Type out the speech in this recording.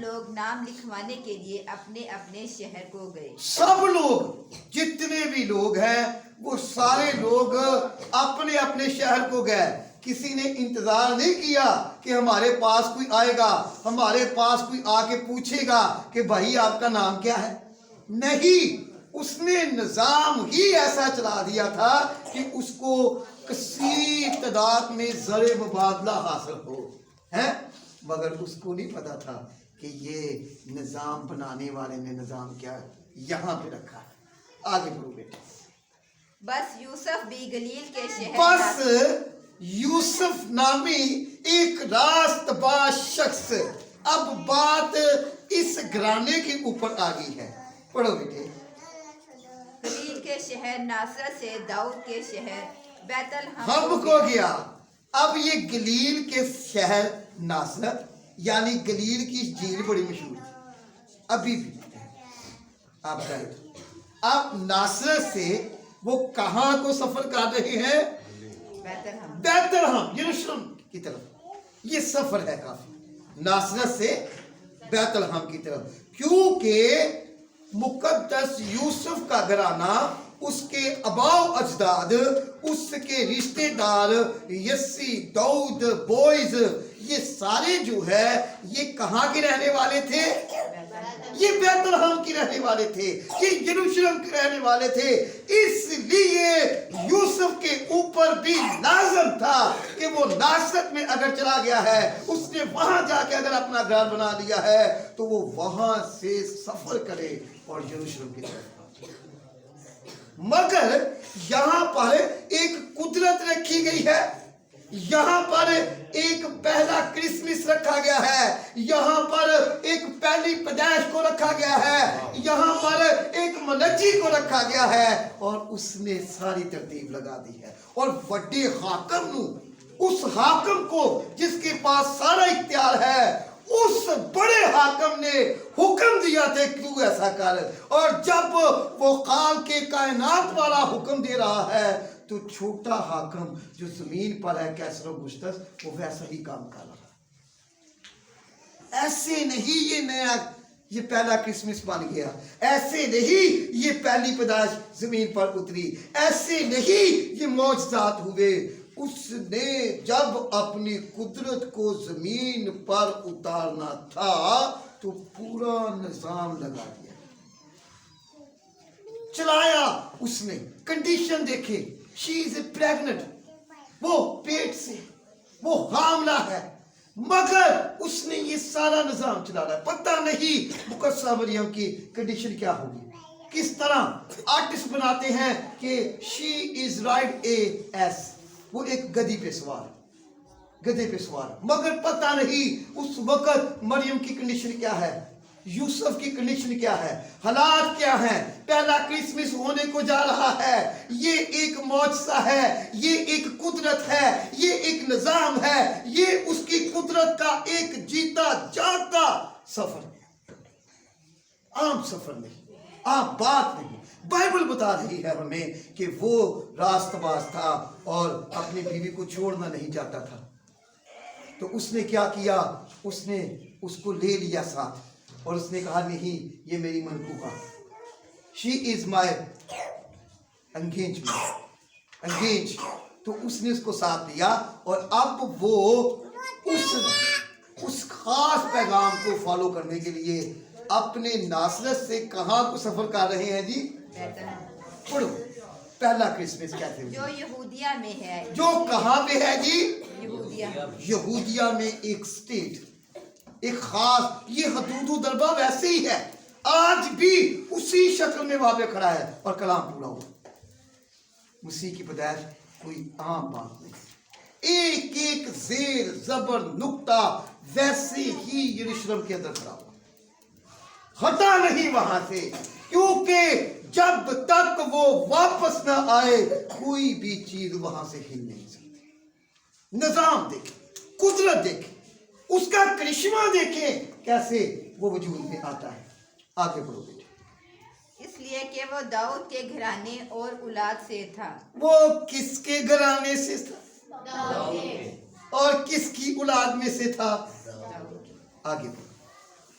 لوگ نام لکھوانے کے لیے اپنے اپنے شہر کو گئے. سب لوگ جتنے بھی لوگ ہیں وہ سارے لوگ اپنے اپنے شہر کو گئے. کسی نے انتظار نہیں کیا کہ ہمارے پاس کوئی آئے گا, ہمارے پاس کوئی آ کے پوچھے گا کہ بھائی آپ کا نام کیا ہے. نہیں, اس نے نظام ہی ایسا چلا دیا تھا کہ اس کو کثیر تعداد میں زر مبادلہ حاصل ہو ہے, مگر اس کو نہیں پتا تھا کہ یہ نظام بنانے والے نے نظام کیا یہاں پہ رکھا ہے. آگے بڑھو بیٹے. بس یوسف بھی گلیل کے شہر بس یوسف نامی ایک راست باز شخص. اب بات اس گھرانے کے اوپر آ گئی ہے. پڑھو بیٹے. گلیل کے شہر ناصرت سے داؤد کے شہر بیت الحم ہم کو گیا. اب یہ گلیل کے شہر ناصرت یعنی گلیل کی جھیل بڑی مشہور ہے ابھی بھی. آپ اب ناصرت سے وہ کہاں کو سفر کر رہے ہیں؟ بیت الحم یروشلم کی طرف. یہ سفر ہے کافی ناصرت سے بیت الحم کی طرف, کیونکہ مقدس یوسف کا گھرانہ, اس کے آباء اجداد, اس کے رشتہ دار یسی, داؤد, بوئز, یہ سارے جو ہے یہ کہاں کے رہنے والے تھے؟ یہ بیت الحم کی رہنے والے تھے, یہ یروشلم کے رہنے والے تھے. اس لیے یوسف کے اوپر بھی لازم تھا کہ وہ ناصرت میں اگر چلا گیا ہے, اس نے وہاں جا کے اگر اپنا گھر بنا لیا ہے, تو وہ وہاں سے سفر کرے اور یروشلم کی طرف. مگر یہاں پر ایک قدرت رکھی گئی ہے, یہاں پر ایک پہلا کرسمس رکھا گیا ہے, یہاں پر ایک پہلی پیدائش کو رکھا گیا ہے, یہاں پر ایک منجی کو رکھا گیا ہے, اور اس نے ساری ترتیب لگا دی ہے. اور بڑے حاکم نو, اس حاکم کو جس کے پاس سارا اختیار ہے, اس بڑے حاکم نے حکم دیا تھا کیوں ایسا کر. اور جب وہ خالق کے کائنات والا حکم دے رہا ہے, تو چھوٹا حاکم جو زمین پر ہے کیسر و گشتس, وہ ویسا ہی کام کر رہا ہے. ایسے نہیں یہ نیا, یہ پہلا کرسمس بن گیا, ایسے نہیں یہ پہلی پیدائش زمین پر اتری, ایسے نہیں یہ معجزات ہوئے. اس نے جب اپنی قدرت کو زمین پر اتارنا تھا تو پورا نظام لگا دیا, چلایا اس نے. کنڈیشن دیکھے, شی از پریگننٹ, وہ پیٹ سے, وہ حاملہ ہے, مگر اس نے یہ سارا نظام چلا رہا ہے. پتہ نہیں مقدسہ مریم کی کنڈیشن کیا ہوگی. کس طرح آرٹسٹ بناتے ہیں کہ شی از رائڈ اے ایس, وہ ایک گدھی پہ سوار, گدھے پہ سوار, مگر پتہ نہیں اس وقت مریم کی کنڈیشن کیا ہے, یوسف کی کنڈیشن کیا ہے, حالات کیا ہیں. پہلا کرسمس ہونے کو جا رہا ہے, یہ ایک معجزہ ہے, یہ ایک قدرت ہے, یہ ایک نظام ہے, یہ اس کی قدرت کا ایک جیتا جاگتا سفر ہے, عام سفر نہیں, عام بات نہیں. بائبل بتا رہی ہے ہمیں کہ وہ راست باز تھا اور اپنی بیوی کو چھوڑنا نہیں چاہتا تھا. تو اس نے کیا کیا, اس نے اس کو لے لیا ساتھ, اور اس نے کہا نہیں یہ میری منقوبہ, شی از مائی انگیج. تو اس نے اس کو ساتھ لیا, اور اب وہ اس خاص پیغام کو فالو کرنے کے لیے اپنے ناصرت سے کہاں کو سفر کر رہے ہیں جی؟ پڑھو. پہلا کرسمس کہتے ہیں جو یہودیہ میں ہے. جو کہاں پہ ہے جی؟ یہودیہ. یہودیہ میں ایک سٹیٹ, ایک خاص, یہ حدود و دربہ ویسے ہی ہے, آج بھی اسی شکل میں وہاں پہ کھڑا ہے, اور کلام پورا ہوا. مسیح کی پیدائش کوئی عام بات نہیں, ایک ایک زیر زبر نقطہ ویسے ہی یروشلم کے اندر کھڑا ہوا, ہٹا نہیں وہاں سے, کیونکہ جب تک وہ واپس نہ آئے کوئی بھی چیز وہاں سے ہل نہیں سکتی. نظام دیکھیں, قدرت دیکھیں, اس کا کرشمہ دیکھیں کیسے وہ وجود میں آتا ہے. آگے بڑھو بیٹے. اس لیے کہ وہ داؤد کے گھرانے اور اولاد سے تھا. وہ کس کے گھرانے سے تھا؟ اور کس کی اولاد میں سے تھا؟ آگے بڑھو.